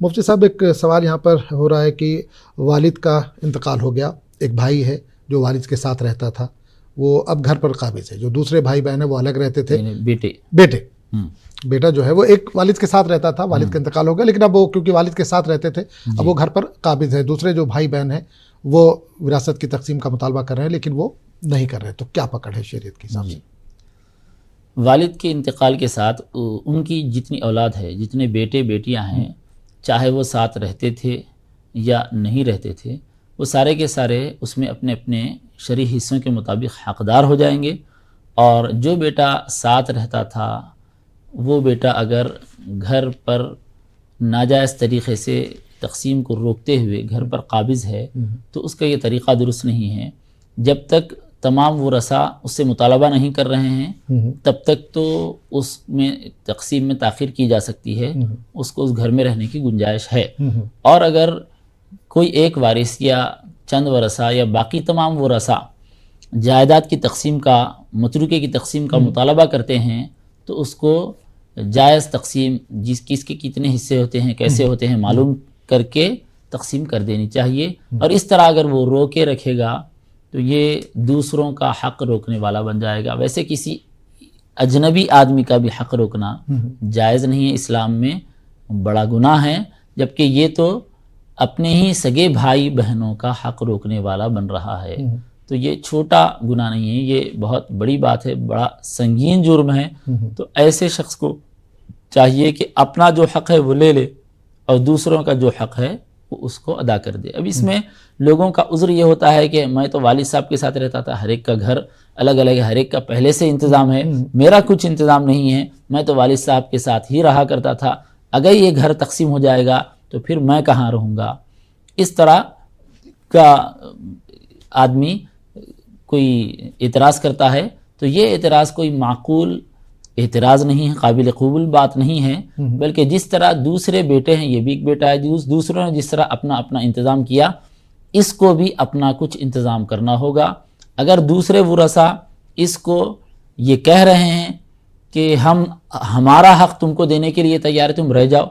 مفتی صاحب ایک سوال یہاں پر ہو رہا ہے کہ والد کا انتقال ہو گیا، ایک بھائی ہے جو والد کے ساتھ رہتا تھا، وہ اب گھر پر قابض ہے، جو دوسرے بھائی بہن ہیں وہ الگ رہتے تھے، بیٹا جو ہے وہ ایک والد کے ساتھ رہتا تھا، والد کا انتقال ہو گیا، لیکن اب وہ کیونکہ والد کے ساتھ رہتے تھے اب وہ گھر پر قابض ہے، دوسرے جو بھائی بہن ہیں وہ وراثت کی تقسیم کا مطالبہ کر رہے ہیں لیکن وہ نہیں کر رہے، تو کیا پکڑ ہے شریعت کے حساب سے؟ والد کے انتقال کے ساتھ ان کی جتنی اولاد ہے، جتنے بیٹے بیٹیاں ہیں، چاہے وہ ساتھ رہتے تھے یا نہیں رہتے تھے، وہ سارے کے سارے اس میں اپنے اپنے شرعی حصوں کے مطابق حقدار ہو جائیں گے۔ اور جو بیٹا ساتھ رہتا تھا وہ بیٹا اگر گھر پر ناجائز طریقے سے تقسیم کو روکتے ہوئے گھر پر قابض ہے تو اس کا یہ طریقہ درست نہیں ہے۔ جب تک تمام ورثاء اس سے مطالبہ نہیں کر رہے ہیں تب تک تو اس میں تقسیم میں تاخیر کی جا سکتی ہے، اس کو اس گھر میں رہنے کی گنجائش ہے۔ اور اگر کوئی ایک وارث یا چند ورثاء یا باقی تمام ورثاء جائیداد کی تقسیم کا، متروکے کی تقسیم کا مطالبہ کرتے ہیں تو اس کو جائز تقسیم کس کے کتنے حصے ہوتے ہیں، کیسے ہوتے ہیں معلوم کر کے تقسیم کر دینی چاہیے۔ اور اس طرح اگر وہ روکے رکھے گا تو یہ دوسروں کا حق روکنے والا بن جائے گا۔ ویسے کسی اجنبی آدمی کا بھی حق روکنا جائز نہیں ہے، اسلام میں بڑا گناہ ہے، جبکہ یہ تو اپنے ہی سگے بھائی بہنوں کا حق روکنے والا بن رہا ہے۔ تو یہ چھوٹا گناہ نہیں ہے، یہ بہت بڑی بات ہے، بڑا سنگین جرم ہے۔ تو ایسے شخص کو چاہیے کہ اپنا جو حق ہے وہ لے لے اور دوسروں کا جو حق ہے وہ اس کو ادا کر دے۔ اب اس میں لوگوں کا عذر یہ ہوتا ہے کہ میں تو والد صاحب کے ساتھ رہتا تھا، ہر ایک کا گھر الگ الگ ہے، ہر ایک کا پہلے سے انتظام ہے، میرا کچھ انتظام نہیں ہے، میں تو والد صاحب کے ساتھ ہی رہا کرتا تھا، اگر یہ گھر تقسیم ہو جائے گا تو پھر میں کہاں رہوں گا۔ اس طرح کا آدمی کوئی اعتراض کرتا ہے تو یہ اعتراض کوئی معقول اعتراض نہیں ہے، قابل قبول بات نہیں ہے، بلکہ جس طرح دوسرے بیٹے ہیں، یہ بھی ایک بیٹا ہے، دوسروں نے جس طرح اپنا اپنا انتظام کیا اس کو بھی اپنا کچھ انتظام کرنا ہوگا۔ اگر دوسرے ورثاء اس کو یہ کہہ رہے ہیں کہ ہمارا حق تم کو دینے کے لیے تیار ہے، تم رہ جاؤ،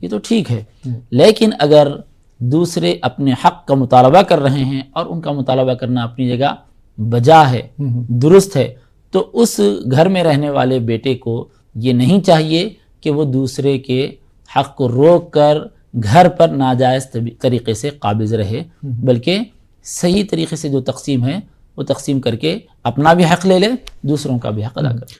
یہ تو ٹھیک ہے، لیکن اگر دوسرے اپنے حق کا مطالبہ کر رہے ہیں اور ان کا مطالبہ کرنا اپنی جگہ بجا ہے، درست ہے، تو اس گھر میں رہنے والے بیٹے کو یہ نہیں چاہیے کہ وہ دوسرے کے حق کو روک کر گھر پر ناجائز طریقے سے قابض رہے، بلکہ صحیح طریقے سے جو تقسیم ہے وہ تقسیم کر کے اپنا بھی حق لے لے، دوسروں کا بھی حق ادا کرے۔